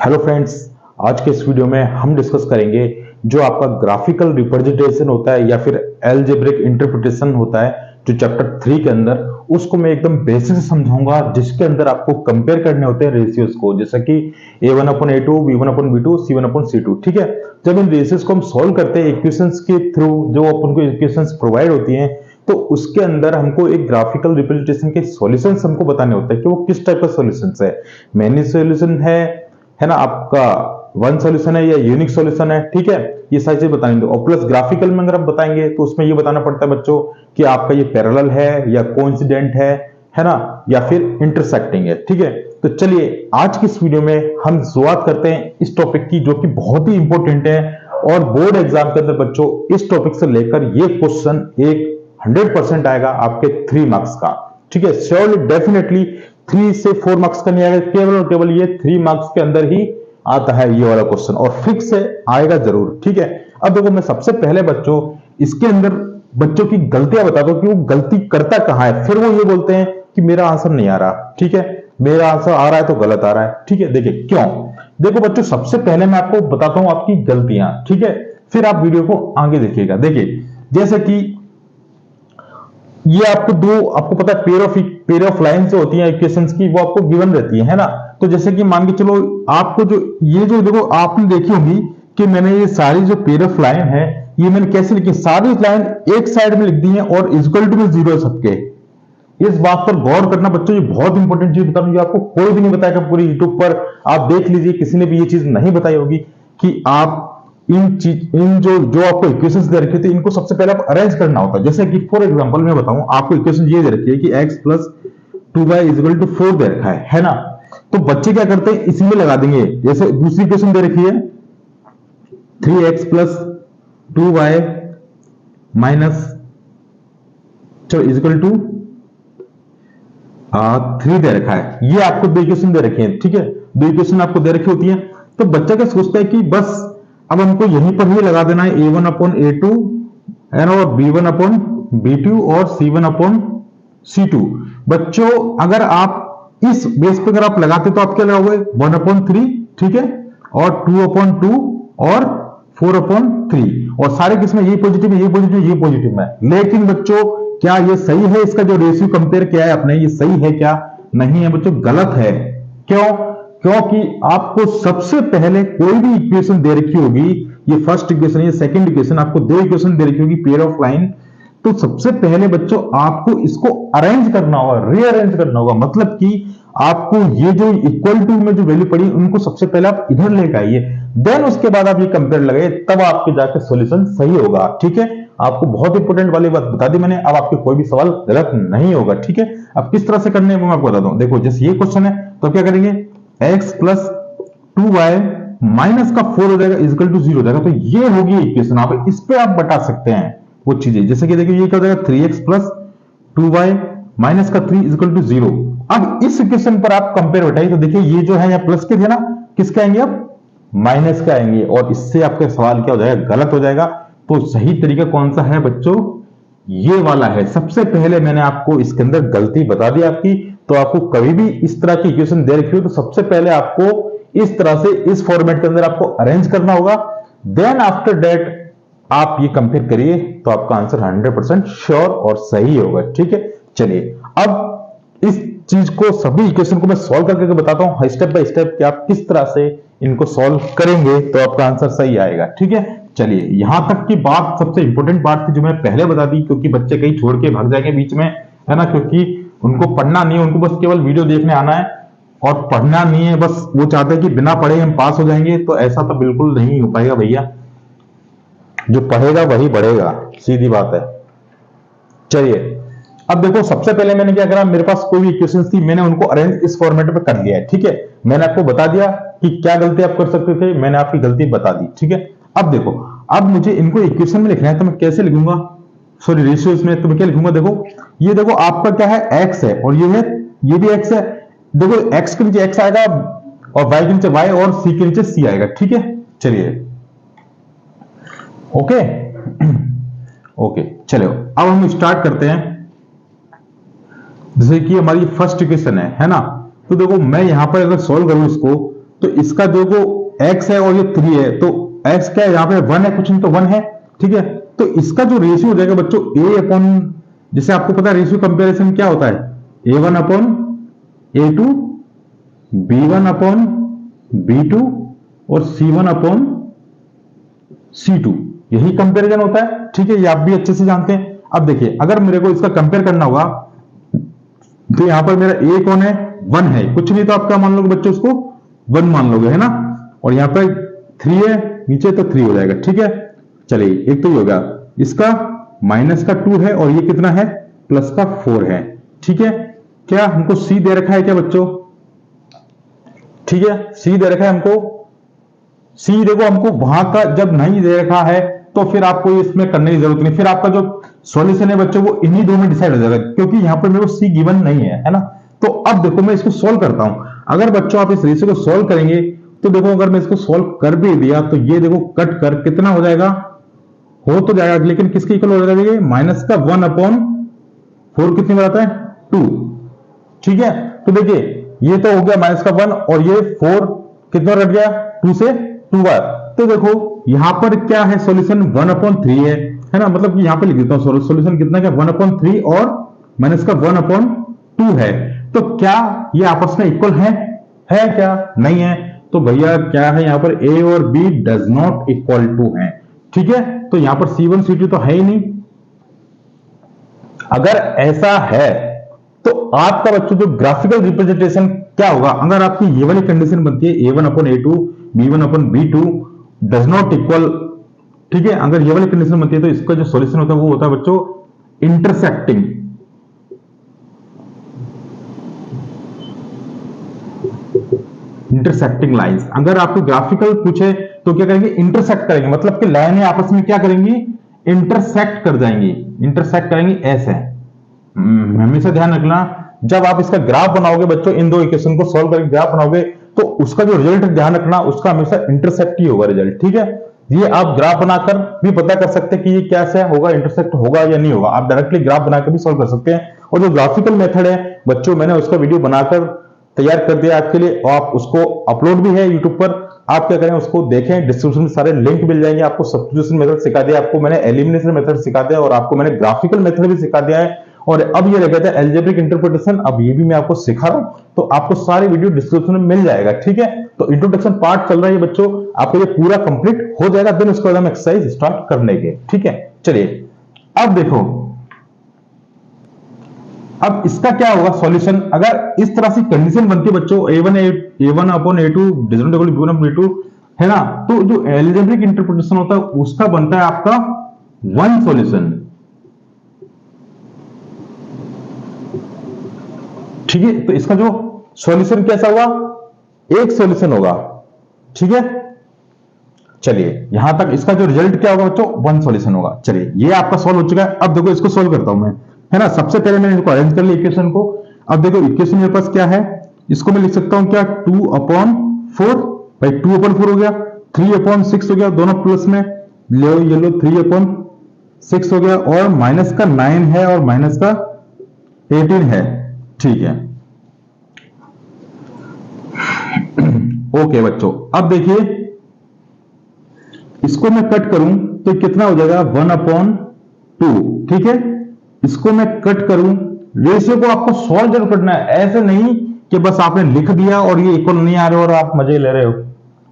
Hello friends, आज के इस वीडियो में हम डिस्कस करेंगे जो आपका ग्राफिकल रिप्रेजेंटेशन होता है या फिर अलजेब्रिक इंटरप्रिटेशन होता है जो चैप्टर 3 के अंदर, उसको मैं एकदम बेसिक से समझाऊंगा, जिसके अंदर आपको कंपेयर करने होते हैं रेशियोज को, जैसा कि a1/a2, b1/b2, c1/c2। ठीक है। जब इन रेशियोज को हम सॉल्व करते हैं इक्वेशंस के थ्रू, जो अपन को इक्वेशंस प्रोवाइड होती हैं, तो उसके अंदर हमको एक ग्राफिकल रिप्रेजेंटेशन के सॉल्यूशंस हमको बताने होते हैं कि वो किस टाइप का सॉल्यूशंस है। मैनी सॉल्यूशन है ना, आपका वन सॉल्यूशन है या यूनिक सॉल्यूशन है। ठीक है, ये सारी चीज बतानी दो। और प्लस ग्राफिकल में अगर हम बताएंगे तो उसमें ये बताना पड़ता है बच्चों कि आपका ये पैरेलल है या कोइंसिडेंट है ना, या फिर इंटरसेक्टिंग है। ठीक है, तो चलिए आज की इस वीडियो में हम शुरुआत करते हैं इस टॉपिक की, जो कि बहुत ही इंपॉर्टेंट है और बोर्ड एग्जाम के अंदर बच्चों इस टॉपिक से लेकर ये क्वेश्चन एक 100% आएगा आपके 3 मार्क्स का। ठीक है, श्योरली डेफिनेटली 3 से 4 मार्क्स का नहीं आएगा, केवल और केवल ये 3 मार्क्स के अंदर ही आता है ये वाला क्वेश्चन, और फिक्स से आएगा जरूर। ठीक है, अब देखो मैं सबसे पहले बच्चों इसके अंदर बच्चों की गलतियां बता दो कि वो गलती करता कहां है, फिर वो ये बोलते हैं कि मेरा आंसर नहीं आ रहा। ठीक है, मेरा आंसर आ रहा है तो गलत आ रहा है। ठीक है, देखिए क्यों। देखो बच्चों, सबसे पहले मैं आपको बताता हूं आपकी गलतियां, ठीक है, फिर आप वीडियो को आगे देखिएगा। देखिए जैसे कि ये आपको पता है पेयर ऑफ लाइन जो होती है इक्वेशंस की, वो आपको गिवन रहती है ना। तो जैसे कि मान के चलो आपको जो देखो आपने देखी होगी कि मैंने ये सारी जो पेयर ऑफ लाइन है ये मैंने कैसे लिखी, सारी लाइन एक साइड में लिख दी है और इक्वल टू में 0 है सबके। इस बात पर गौर करना बच्चों, ये बहुत इंपॉर्टेंट चीज बता रहा हूं, आपको कोई भी नहीं बताएगा पूरी यूट्यूब पर। आप देख लीजिए, किसी ने भी ये चीज नहीं बताई होगी कि आप इन जो आपको इक्वेशंस दे रखे थे, इनको सबसे पहले आप अरेंज करना होता है। जैसे कि फॉर एग्जांपल मैं बताऊं, आपको इक्वेशन ये दे रखी है कि x + 2y = 4 दे रखा है ना। तो बच्चे क्या करते हैं, इसी में लगा देंगे। जैसे दूसरी इक्वेशन दे रखी है 3x + 2y = 3 दे रखा है। ये आपको दो इक्वेशन दे रखे हैं। ठीक है, दो इक्वेशन आपको दे रखी होती है। तो बच्चा क्या सोचता है कि बस अब हमको यहीं पर ही लगा देना है a1/a2 है ना, और b1/b2 और c1/c2। बच्चों अगर आप इस बेस पे अगर आप लगाते तो आप क्या लगाओगे 1/3, ठीक है, और 2/2 और 4/3, और सारे किसमें ये पॉजिटिव है, ये पॉजिटिव है, ये पॉजिटिव है। लेकिन बच्चों क्या ये सही है, इसका जो रेशियो कंपेयर किया है आपने, ये सही है क्या? नहीं है बच्चों, गलत है। क्यों? क्योंकि आपको सबसे पहले कोई भी इक्वेशन दे रखी होगी, ये फर्स्ट इक्वेशन, ये सेकंड इक्वेशन, आपको दो इक्वेशन दे रखी होगी पेयर ऑफ लाइन, तो सबसे पहले बच्चों आपको इसको अरेंज करना होगा, रीअरेंज करना होगा। मतलब कि आपको ये जो इक्वल टू में जो वैल्यू पड़ी उनको सबसे पहले आप इधर लेकर आइए, देन उसके बाद आप ये कंपेयर लगाइए, तब आपके जाकर सॉल्यूशन सही होगा। ठीक है, आपको बहुत इंपॉर्टेंट वाली बात बता दी मैंने। अब आपके कोई भी सवाल गलत नहीं होगा। ठीक है, अब किस तरह से करने हैं मैं आपको बता दूं। देखो जैसे ये क्वेश्चन है तो क्या करेंगे, x + 2y -4 हो जाएगा = 0 हो जाएगा। तो ये होगी इक्वेशन, आप इस पे आप बता सकते हैं वो चीजें। जैसे कि देखिए ये क्या हो जाएगा 3x + 2y -3 = 0। अब इस इक्वेशन पर आप कंपेयर बैठाइए तो देखिए ये जो है यहाँ प्लस के थे ना, किसके आएंगे अब माइनस के आएंगे, और इससे आपका सवाल क्या हो जाएगा, गलत हो जाएगा। तो सही तरीका कौन सा है बच्चों, ये वाला है। सबसे पहले मैंने आपको इसके अंदर गलती बता दी आपकी। तो आपको कभी भी इस तरह की इक्वेशन दे रखी हो तो सबसे पहले आपको इस तरह से इस फॉर्मेट के अंदर आपको अरेंज करना होगा, देन आफ्टर दैट आप ये कंपेयर करिए तो आपका आंसर 100% श्योर और सही होगा। ठीक है, चलिए अब इस चीज को, सभी इक्वेशन को मैं सॉल्व करके बताता हूं स्टेप बाय स्टेप कि आप किस तरह से इनको सॉल्व करेंगे तो आपका आंसर सही आएगा। ठीक है, चलिए यहां तक की बात सबसे इंपॉर्टेंट बात थी जो मैं पहले बता दी, क्योंकि बच्चे कहीं छोड़ के भाग जाएंगे बीच में, है ना, क्योंकि उनको पढ़ना नहीं है, उनको बस केवल वीडियो देखने आना है और पढ़ना नहीं है। बस वो चाहते हैं कि बिना पढ़े हम पास हो जाएंगे, तो ऐसा तो बिल्कुल नहीं हो पाएगा भैया। जो पढ़ेगा वही बढ़ेगा, सीधी बात है। चलिए अब देखो, सबसे पहले मैंने क्या करा, मेरे पास कोई भी इक्वेशंस थी, मैंने उनको अरेंज इस फॉर्मेट में कर लिया है। ठीक है, मैंने आपको बता दिया कि क्या गलती आप कर सकते थे, मैंने आपकी गलती बता दी। ठीक है, अब देखो, अब मुझे इनको इक्वेशन में लिखना है तो मैं कैसे लिखूंगा, सॉरी रेशियोज में, तो मैं क्या लिखूंगा, देखो ये देखो आपका क्या है x है, और ये है, ये भी x है। देखो x के नीचे x आएगा और y के नीचे y और c के नीचे c आएगा। ठीक है, चलिए ओके ओके, चलो अब हम स्टार्ट करते हैं। जैसे कि हमारी फर्स्ट इक्वेशन है ना, तो देखो मैं यहां पर अगर सॉल्व करूं इसको तो इसका जो x है और ये 3 है, तो x क्या है यहाँ पे 1 है, कुछ नहीं तो 1 है, ठीक है। तो इसका जो रेशियो हो जाएगा बच्चों a अपॉन, जैसे आपको पता है रेशियो कंपैरिजन क्या होता है, a1 upon a2, b1 upon b2 और c1 अपॉन c2, यही कंपैरिजन होता है, ठीक है। ये आप भी अच्छे से जानते हैं। अब देखिए अगर मेरे को इसका कंपेयर करना होगा तो यहां पर मेरा a कौन है, 1 है, कुछ नहीं तो आप क्या मान लोगे बच्चों, उसको 1 मान लोगे, है ना। और यहां पर 3 है, नीचे तो 3 हो जाएगा, ठीक है। चलिए एक तो ये होगा, इसका माइनस का 2 है और ये कितना है, प्लस का 4 है, ठीक है। क्या हमको c दे रखा है क्या बच्चों, ठीक है, c दे रखा है हमको। c देखो हमको वहां का जब नहीं दे रखा है तो फिर आपको इसमें करने की जरूरत नहीं, फिर आपका जो सॉल्यूशन है बच्चों वो इन्हीं दो में डिसाइड हो जाएगा, क्योंकि यहां पर मेरे को c गिवन नहीं है ना। तो अब देखो मैं इसको सॉल्व करता हूं। अगर बच्चों आप इस रेशियो को सॉल्व करेंगे तो देखो अगर मैं इसको सॉल्व कर भी दिया तो ये देखो कट कर कितना हो जाएगा, हो तो जाएगा लेकिन किसके इक्वल हो जाएगा, ये माइनस का 1 अपॉन 4 कितने में आता है, 2, ठीक है। तो देखिए ये तो हो गया माइनस का 1 और ये 4 कितना कट गया, 2 से 2 बार। तो देखो यहां पर क्या है, सॉल्यूशन 1/3 है ना, मतलब कि यहां पे लिख देता हूं सॉल्यूशन कितना क्या 1/3 और माइनस का 1/2 है। तो क्या ये आपस में इक्वल है क्या, नहीं है। तो भैया क्या है यहाँ पर a और b does not equal to है, ठीक है। तो यहां पर c1 c2 तो है ही नहीं। अगर ऐसा है तो आपका बच्चों जो ग्राफिकल रिप्रेजेंटेशन क्या होगा, अगर आपकी ये वाली कंडीशन बनती है a1/a2 b1/b2 does not equal, ठीक है, अगर ये वाली कंडीशन बनती है तो इसका जो सॉल्यूशन होता है वो होता है बच्चों इंटरसेक्टिंग, इंटरसेक्टिंग लाइंस। अगर आपको ग्राफिकल पूछे तो क्या करेंगे, इंटरसेक्ट करेंगे, मतलब कि लाइनें आपस में क्या करेंगी, इंटरसेक्ट कर जाएंगी, इंटरसेक्ट करेंगी ऐसे। हमेशा ध्यान रखना जब आप इसका ग्राफ बनाओगे बच्चों, इन दो इक्वेशन को सॉल्व करके ग्राफ बनाओगे तो उसका जो रिजल्ट ध्यान रखना उसका हमेशा इंटरसेक्ट ही होगा रिजल्ट, ठीक है। ये आप ग्राफ बनाकर भी पता कर सकते हैं कि ये कैसे होगा, इंटरसेक्ट होगा या नहीं होगा। आप डायरेक्टली ग्राफ बनाकर भी सॉल्व कर सकते हैं। और जो ग्राफिकल मेथड है बच्चों मैंने उसका वीडियो बनाकर तैयार कर दिया आपके लिए, और आप उसको अपलोड भी है यूट्यूब पर, आप क्या करें उसको देखें, डिस्क्रिप्शन में सारे लिंक मिल जाएंगे। आपको सब्स्टिट्यूशन मेथड सिखा दिया, आपको मैंने एलिमिनेशन मेथड सिखा दिया और आपको मैंने ग्राफिकल मेथड भी सिखा दिया है। और अब ये रह गया था एल्जेब्रिक इंटरप्रिटेशन, अब ये भी मैं आपको सिखा रहा हूं, तो आपको सारी वीडियो डिस्क्रिप्शन में मिल जाएगा, ठीक है। तो इंट्रोडक्शन पार्ट चल रहा है बच्चों, आपको ये पूरा कंप्लीट हो जाएगा, देन उसके बाद हम एक्सरसाइज स्टार्ट करने के, ठीक है। चलिए अब देखो, अब इसका क्या होगा सॉल्यूशन, अगर इस तरह से कंडीशन बनती है बच्चों a1/a2 does not equal b1/b2 है ना, तो जो एल्जेब्रिक इंटरप्रिटेशन होता है उसका बनता है आपका 1 सॉल्यूशन, ठीक है। तो इसका जो सॉल्यूशन कैसा होगा, एक सॉल्यूशन होगा, ठीक है। चलिए यहां तक इसका जो रिजल्ट क्या होगा बच्चों, 1 सॉल्यूशन होगा। चलिए ये आपका सॉल्व हो चुका है। अब देखो इसको सॉल्व करता हूं मैं, है ना। सबसे पहले मैंने इसको अरेंज कर लिया इक्वेशन को। अब देखो इक्वेशन मेरे पास क्या है, इसको मैं लिख सकता हूं क्या, 2/4 भाई 2/4 हो गया, 3/6 हो गया, दोनों प्लस में ले ये लो 3/6 हो गया, और माइनस का 9 है और माइनस का 18 है, ठीक है। ओके बच्चों अब देखिए इसको मैं कट करूं तो कितना हो जाएगा 1/2, ठीक है। इसको मैं कट करूं, रेशियो को आपको सॉल्व जरूर करना है, ऐसे नहीं कि बस आपने लिख दिया और ये इक्वल नहीं आ रहे और आप मजे ले रहे हो,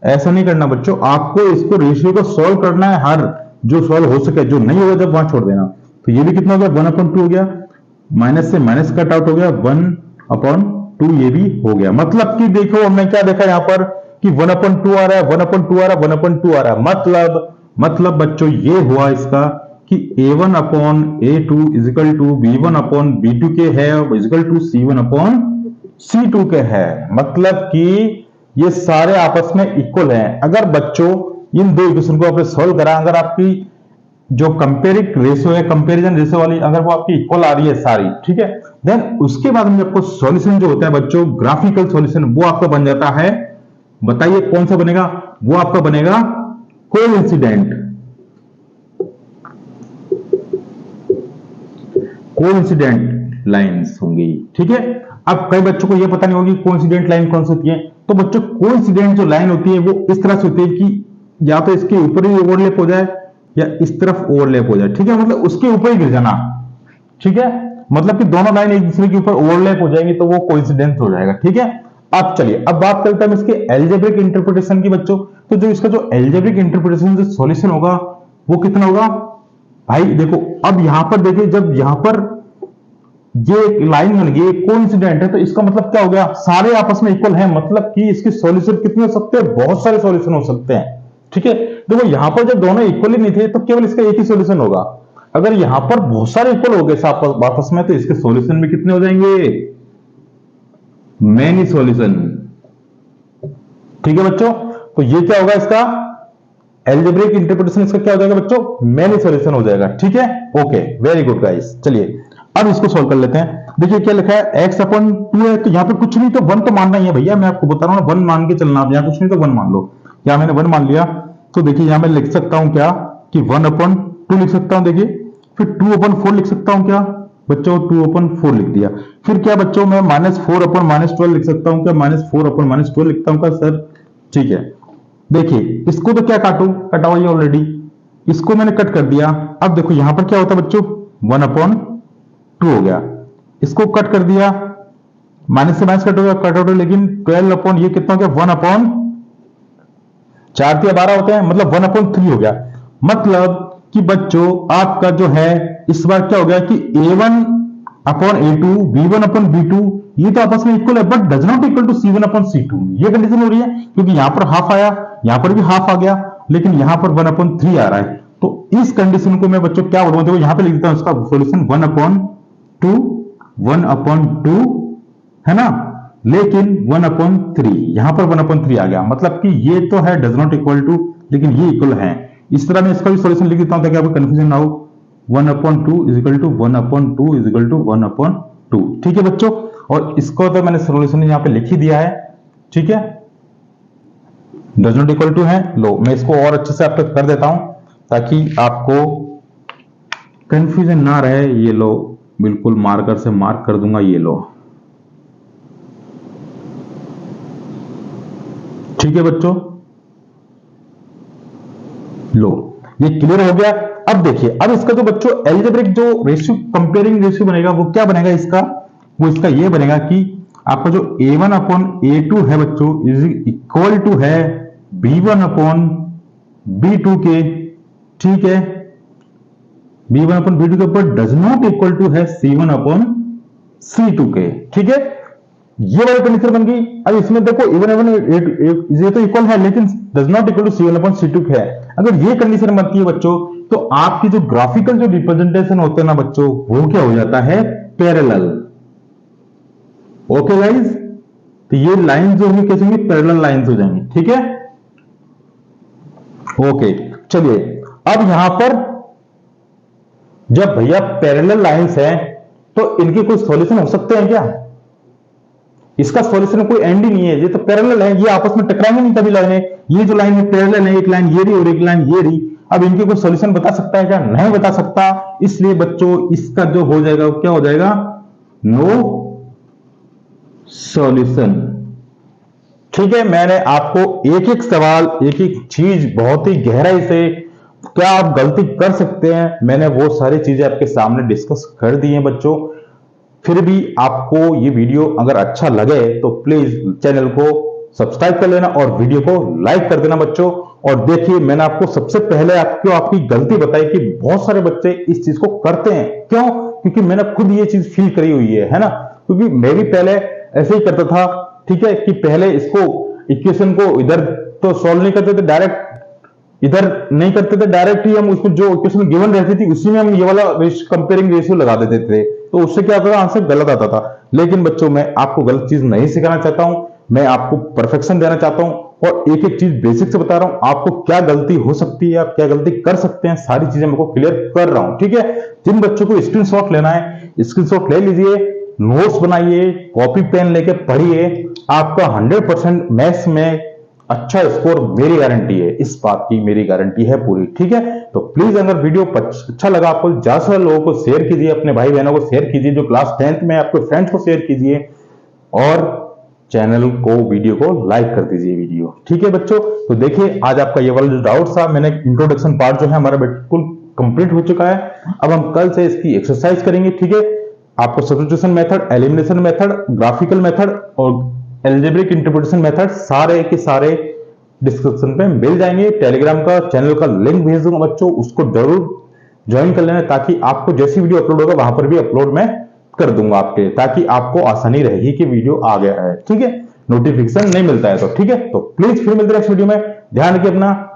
ऐसा नहीं करना बच्चों। आपको इसको रेशियो को सॉल्व करना है, हर जो सॉल्व हो सके, जो नहीं होगा जब वहां छोड़ देना। तो ये भी कितना हो गया 1/2 हो गया, माइनस से माइनस कट आउट हो गया, 1/2 ये भी हो गया। मतलब कि देखो हमने क्या देखा यहां पर कि 1/2 आ रहा है, 1/2 आ रहा है, 1/2 आ रहा है। मतलब बच्चों ये हुआ इसका कि a1/a2 इजिकल टू b1/b2 के है इजिकल टू c1/c2 के है। मतलब कि ये सारे आपस में इक्वल हैं। अगर बच्चों इन दो इक्वेशन को आपने सॉल्व करा, अगर आपकी जो कंपेरिक रेशियो है, कंपैरिजन रेशियो वाली, अगर वो आपकी इक्वल आ रही है सारी, ठीक है, देन उसके बाद में आपको सॉल्यूशन जो होता है बच्चों, ग्राफिकल सॉल्यूशन, वो आपका बन जाता है। बताइए कौन सा बनेगा, वो आपका बनेगा कोइंसिडेंट लाइंस होंगी, ठीक है। अब कई बच्चों को यह पता नहीं होगी कोइंसिडेंट लाइन कौन सी होती है। तो बच्चों कोइंसिडेंट जो लाइन होती है वो इस तरह से होती है कि या तो इसके ऊपर ही ओवरलैप हो जाए या इस तरफ ओवरलैप हो जाए, ठीक है, मतलब उसके ऊपर ही गिर जाना, ठीक है, मतलब कि दोनों लाइन एक दूसरे के ऊपर ओवरलैप हो जाएंगी तो वो कोइंसिडेंस हो जाएगा, ठीक है। अब चलिए अब बात करते हैं इसके एल्जेब्रिक इंटरप्रिटेशन की बच्चों। तो जो इसका जो एल्जेब्रिक इंटरप्रिटेशन जो सॉल्यूशन होगा वो कितना होगा भाई, देखो अब यहां पर देखिए, जब यहां पर ये लाइन बन गई कोइंसिडेंट है तो इसका मतलब क्या हो गया, सारे आपस में इक्वल हैं, मतलब कि इसके सॉल्यूशन कितने हो सकते हैं, बहुत सारे सॉल्यूशन हो सकते हैं, ठीक है। देखो यहां पर जब दोनों इक्वल ही नहीं थे तो केवल इसका एक ही सॉल्यूशन होगा। अगर यहां पर बहुत सारे इक्वल हो गए आपस में तो इसके सॉल्यूशन भी कितने हो जाएंगे, मेनी सॉल्यूशन, ठीक है बच्चों। तो ये क्या होगा इसका एल्जेब्रिक इंटरप्रिटेशन, इसका क्या हो जाएगा बच्चों, मेनी सॉल्यूशन हो जाएगा, ठीक है। ओके वेरी गुड गाइस, चलिए अब इसको सॉल्व कर लेते हैं। देखिए क्या लिखा है x/2 है, तो यहां पे कुछ नहीं तो 1 तो मानना ही है भैया, मैं आपको बता रहा हूं 1 मान के चलना, आप यहां कुछ नहीं तो 1 मान लो। यहां मैंने 1 मान लिया तो देखिए यहां मैं लिख सकता हूं क्या कि 1/2 लिख सकता हूं, देखिए फिर 2/4 लिख सकता हूं क्या बच्चों, 2/4 लिख दिया। फिर क्या बच्चों मैं -4/-12 लिख सकता हूं क्या, -4/-12 लिखता हूं क्या सर, ठीक है। देखिए इसको तो क्या काटू, कटा हुआ ऑलरेडी, इसको मैंने कट कर दिया। अब देखो यहां पर क्या होता है बच्चों, 1/2 हो गया, इसको कट कर दिया, माइनस से माइनस कट हो गया, कट आउट, लेकिन 12 ये कितना हो गया, 1/4 होते हैं, मतलब 1/3 हो गया। मतलब कि बच्चों आपका जो है इस बार क्या हो गया कि A1/A2 B1/B2 ये तो आपस में इक्वल है but does not equal to C1/C2, ये कंडीशन हो रही है क्योंकि यहां पर हाफ आया, यहां पर भी हाफ आ गया, लेकिन यहां पर 1/3 आ रहा है। तो इस कंडीशन को मैं बच्चों क्या बोलूंगा, देखो यहां पे लिख देता हूं इसका सॉल्यूशन 1/2 है ना, लेकिन 1/3 यहां पर 1/3 आ गया, मतलब कि ये तो है डज नॉट इक्वल टू, लेकिन ये इक्वल है। इस तरह मैं इसका भी सॉल्यूशन लिख देता हूं ताकि आपको कंफ्यूजन ना हो, 1/2 = 1/2 = 1/2, ठीक है बच्चों। और इसको तो मैंने सॉल्यूशन यहां पे लिख ही दिया है, ठीक है, डज नॉट इक्वल टू है। लो मैं इसको और अच्छे से आपको कर देता हूं ताकि आपको कंफ्यूजन ना रहे। ये लो बिल्कुल मार्कर से मार्क कर दूंगा, ये लो, ठीक है बच्चों, लो ये क्लियर हो गया। अब देखिए अब इसका जो बच्चों एल्जेब्रिक जो रेशियो कंपेयरिंग रेशियो बनेगा वो क्या बनेगा इसका, वो इसका ये बनेगा कि आपका जो A1/A2 है बच्चों इज इक्वल टू है B1/B2 के, ठीक है, B1/B2 के ऊपर डज नॉट इक्वल टू है C1/C2 के, ठीक है, ये वाली कंडीशन बन गई। अब इसमें देखो ये तो इक्वल है लेकिन does not equal to C1/C2 है। अगर ये कंडीशन बनती है बच्चों तो आपकी जो ग्राफिकल जो रिप्रेजेंटेशन होते हैं ना बच्चों वो क्या हो जाता है, पैरेलल। ओके गाइस, तो ये लाइन जो होंगी कैसे होंगी, पैरेलल लाइंस हो जाएंगी, ठीक है। ओके चलिए अब यहां पर जब भैया पैरेलल लाइंस है तो इनके कोई सॉल्यूशन हो सकते हैं क्या, इसका सॉल्यूशन कोई एंड ही नहीं है, ये तो पैरेलल है, ये आपस में टकराएंगे नहीं कभी लाइनें, ये जो लाइन है पैरेलल है, एक लाइन ये रही और एक लाइन ये रही। अब इनके कोई सॉल्यूशन बता सकता है क्या, नहीं बता सकता, इसलिए बच्चों इसका जो हो जाएगा क्या हो जाएगा, नो सॉल्यूशन, ठीक है। मैंने आपको एक एक सवाल एक एक चीज बहुत ही गहराई से क्या आप गलती कर सकते हैं मैंने वो सारी चीजें आपके सामने डिस्कस कर दी हैं बच्चों। फिर भी आपको ये वीडियो अगर अच्छा लगे तो प्लीज चैनल को सब्सक्राइब कर लेना और वीडियो को लाइक कर देना बच्चों। और देखिए मैंने आपको सबसे पहले आपकी गलती बताई कि बहुत सारे बच्चे इस चीज को करते हैं, क्यों, क्योंकि मैंने खुद ये चीज फील करी हुई है ना, क्योंकि मैं भी पहले ऐसे ही करता था, ठीक है, कि पहले इसको इक्वेशन को इधर तो सॉल्व नहीं करते थे, डायरेक्ट इधर नहीं करते थे, डायरेक्ट ही हम उसको जो इक्वेशन गिवन रहती थी उसी में हम ये वाला कंपेयरिंग रेशियो लगा देते थे, तो उससे क्या होता था, आंसर गलत आता था। लेकिन बच्चों मैं आपको गलत चीज नहीं सिखाना चाहता हूं, मैं आपको परफेक्शन देना चाहता हूं और एक एक चीज बेसिक से बता रहा हूं, आपको क्या गलती हो सकती है, आप क्या गलती कर सकते हैं, सारी चीजें मैं आपको क्लियर कर रहा हूं, ठीक है। जिन बच्चों को स्क्रीनशॉट लेना है स्क्रीनशॉट ले लीजिए, नोट्स बनाइए, कॉपी पेन लेके पढ़िए, आपका 100% मैथ्स में अच्छा स्कोर मेरी गारंटी है, इस बात की मेरी गारंटी है पूरी, ठीक है। तो प्लीज अगर वीडियो अच्छा लगा आपको ज्यादा से लोगों को शेयर कीजिए, अपने भाई बहनों को शेयर कीजिए, जो क्लास 10th में आपके फ्रेंड्स को शेयर कीजिए, और चैनल को, वीडियो को लाइक कर दीजिए वीडियो। ठीक है बच्चों, तो देखिए आज आपका ये वाला जो डाउट था, मैंने इंट्रोडक्शन पार्ट जो है हमारा बिल्कुल कंप्लीट हो चुका है। अब हम कल से इसकी एक्सरसाइज करेंगे। ठीक है, आपको substitution method, elimination method, graphical method और एल्जेब्रिक इंटरप्रिटेशन मेथड सारे के सारे डिस्क्रिप्शन पे मिल जाएंगे। टेलीग्राम का चैनल का लिंक भेज दूंगा बच्चों, उसको जरूर ज्वाइन कर लेना, ताकि आपको जैसी वीडियो अपलोड होगा वहां पर भी अपलोड मैं कर दूंगा आपके, ताकि आपको आसानी रहेगी कि वीडियो आ गया है। ठीक है, नोटिफिकेशन नहीं मिलता है तो। ठीक है, तो प्लीज फिर मिलते हैं नेक्स्ट वीडियो में। ध्यान रखिए अपना।